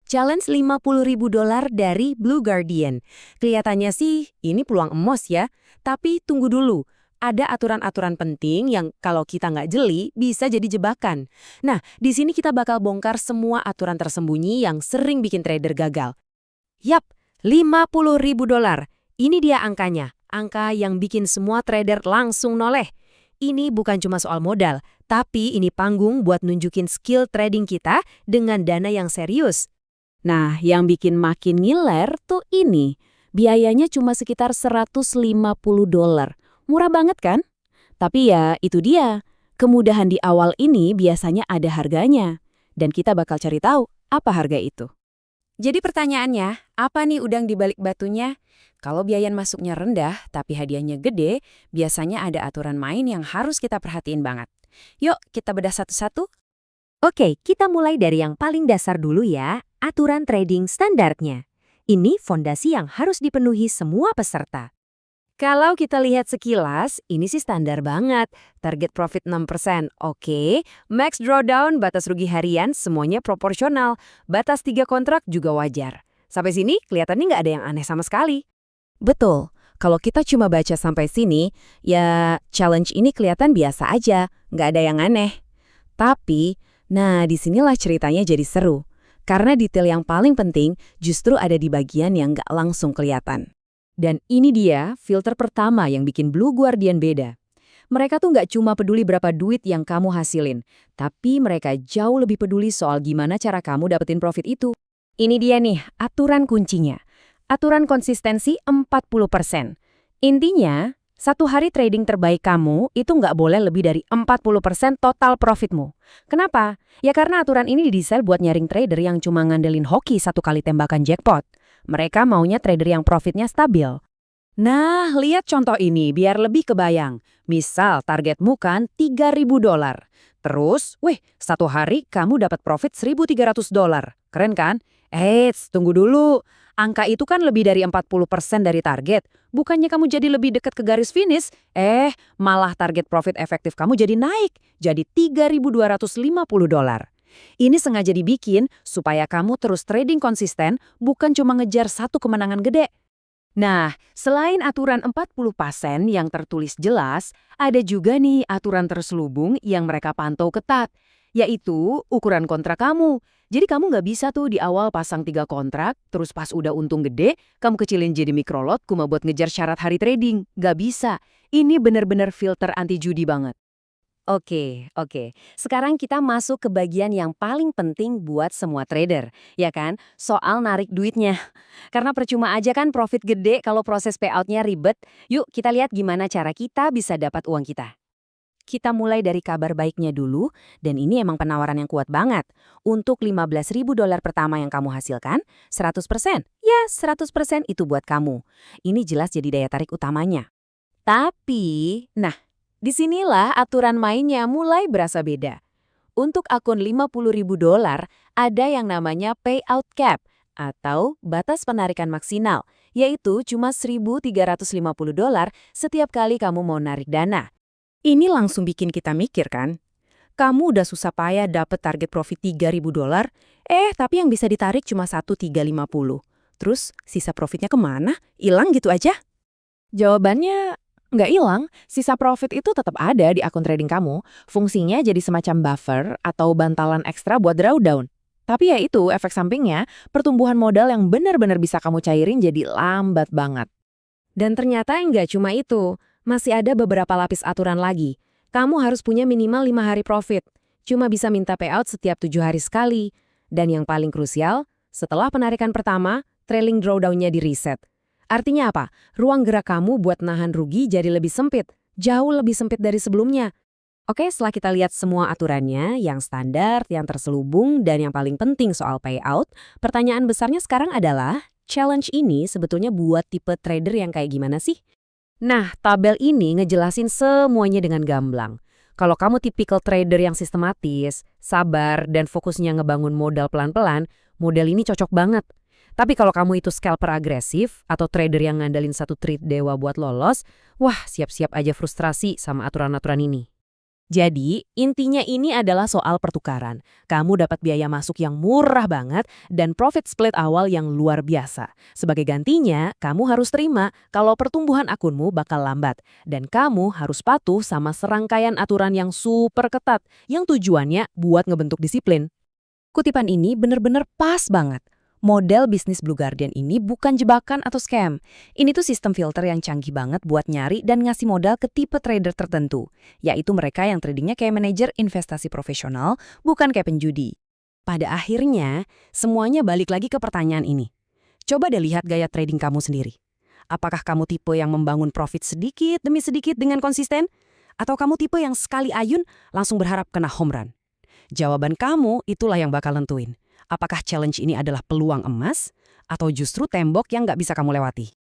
Challenge $50.000 dari Blue Guardian. Kelihatannya sih ini peluang emas ya, tapi tunggu dulu. Ada aturan-aturan penting yang kalau kita nggak jeli bisa jadi jebakan. Nah, di sini kita bakal bongkar semua aturan tersembunyi yang sering bikin trader gagal. Yap, $50.000. Ini dia angkanya, angka yang bikin semua trader langsung noleh. Ini bukan cuma soal modal, tapi ini panggung buat nunjukin skill trading kita dengan dana yang serius. Nah, yang bikin makin ngiler tuh ini. Biayanya cuma sekitar $150. Murah banget kan? Tapi ya itu dia. Kemudahan di awal ini biasanya ada harganya. Dan kita bakal cari tahu apa harga itu. Jadi pertanyaannya, apa nih udang di balik batunya? Kalau biaya masuknya rendah tapi hadiahnya gede, biasanya ada aturan main yang harus kita perhatiin banget. Yuk, kita bedah satu-satu. Oke, kita mulai dari yang paling dasar dulu ya, aturan trading standarnya. Ini fondasi yang harus dipenuhi semua peserta. Kalau kita lihat sekilas, ini sih standar banget. Target profit 6%, oke. Max drawdown, batas rugi harian, semuanya proporsional. Batas 3 kontrak juga wajar. Sampai sini, kelihatannya nggak ada yang aneh sama sekali. Betul. Kalau kita cuma baca sampai sini, ya challenge ini kelihatan biasa aja, nggak ada yang aneh. Tapi, nah disinilah ceritanya jadi seru. Karena detail yang paling penting justru ada di bagian yang nggak langsung kelihatan. Dan ini dia filter pertama yang bikin Blue Guardian beda. Mereka tuh nggak cuma peduli berapa duit yang kamu hasilin, tapi mereka jauh lebih peduli soal gimana cara kamu dapetin profit itu. Ini dia nih, aturan kuncinya. Aturan konsistensi 40%. Intinya, satu hari trading terbaik kamu itu nggak boleh lebih dari 40% total profitmu. Kenapa? Ya karena aturan ini didesain buat nyaring trader yang cuma ngandelin hoki satu kali tembakan jackpot. Mereka maunya trader yang profitnya stabil. Nah, lihat contoh ini biar lebih kebayang. Misal targetmu kan $3.000. Terus, satu hari kamu dapat profit $1.300. Keren kan? Tunggu dulu. Angka itu kan lebih dari 40% dari target. Bukannya kamu jadi lebih dekat ke garis finish, malah target profit efektif kamu jadi naik. Jadi $3.250. Ini sengaja dibikin supaya kamu terus trading konsisten, bukan cuma ngejar satu kemenangan gede. Nah, selain aturan 40% yang tertulis jelas, ada juga nih aturan terselubung yang mereka pantau ketat, yaitu ukuran kontrak kamu. Jadi kamu nggak bisa tuh di awal pasang 3 kontrak, terus pas udah untung gede, kamu kecilin jadi microlot cuma buat ngejar syarat hari trading. Nggak bisa. Ini bener-bener filter anti judi banget. Oke. Sekarang kita masuk ke bagian yang paling penting buat semua trader, ya kan? Soal narik duitnya. Karena percuma aja kan profit gede kalau proses payout-nya ribet. Yuk kita lihat gimana cara kita bisa dapat uang kita. Kita mulai dari kabar baiknya dulu, dan ini emang penawaran yang kuat banget. Untuk $15.000 pertama yang kamu hasilkan, 100%. Ya, 100% itu buat kamu. Ini jelas jadi daya tarik utamanya. Tapi, disinilah aturan mainnya mulai berasa beda. Untuk akun $50.000 ada yang namanya payout cap atau batas penarikan maksimal, yaitu cuma $1.350 setiap kali kamu mau narik dana. Ini langsung bikin kita mikir kan? Kamu udah susah payah dapet target profit $3.000, tapi yang bisa ditarik cuma $1.350. Terus sisa profitnya kemana? Hilang gitu aja? Jawabannya nggak hilang, sisa profit itu tetap ada di akun trading kamu. Fungsinya jadi semacam buffer atau bantalan ekstra buat drawdown. Tapi ya itu, efek sampingnya, pertumbuhan modal yang benar-benar bisa kamu cairin jadi lambat banget. Dan ternyata nggak cuma itu, masih ada beberapa lapis aturan lagi. Kamu harus punya minimal 5 hari profit. Cuma bisa minta payout setiap 7 hari sekali. Dan yang paling krusial, setelah penarikan pertama, trailing drawdown-nya di-reset. Artinya apa? Ruang gerak kamu buat nahan rugi jadi lebih sempit. Jauh lebih sempit dari sebelumnya. Oke, setelah kita lihat semua aturannya, yang standar, yang terselubung, dan yang paling penting soal payout, pertanyaan besarnya sekarang adalah, challenge ini sebetulnya buat tipe trader yang kayak gimana sih? Nah, tabel ini ngejelasin semuanya dengan gamblang. Kalau kamu tipikal trader yang sistematis, sabar, dan fokusnya ngebangun modal pelan-pelan, model ini cocok banget. Tapi kalau kamu itu scalper agresif atau trader yang ngandalin satu trade dewa buat lolos, wah siap-siap aja frustrasi sama aturan-aturan ini. Jadi, intinya ini adalah soal pertukaran. Kamu dapat biaya masuk yang murah banget dan profit split awal yang luar biasa. Sebagai gantinya, kamu harus terima kalau pertumbuhan akunmu bakal lambat. Dan kamu harus patuh sama serangkaian aturan yang super ketat, yang tujuannya buat ngebentuk disiplin. Kutipan ini bener-bener pas banget. Model bisnis Blue Guardian ini bukan jebakan atau scam. Ini tuh sistem filter yang canggih banget buat nyari dan ngasih modal ke tipe trader tertentu, yaitu mereka yang tradingnya kayak manajer investasi profesional, bukan kayak penjudi. Pada akhirnya, semuanya balik lagi ke pertanyaan ini. Coba deh lihat gaya trading kamu sendiri. Apakah kamu tipe yang membangun profit sedikit demi sedikit dengan konsisten? Atau kamu tipe yang sekali ayun langsung berharap kena home run? Jawaban kamu itulah yang bakal nentuin. Apakah challenge ini adalah peluang emas atau justru tembok yang nggak bisa kamu lewati?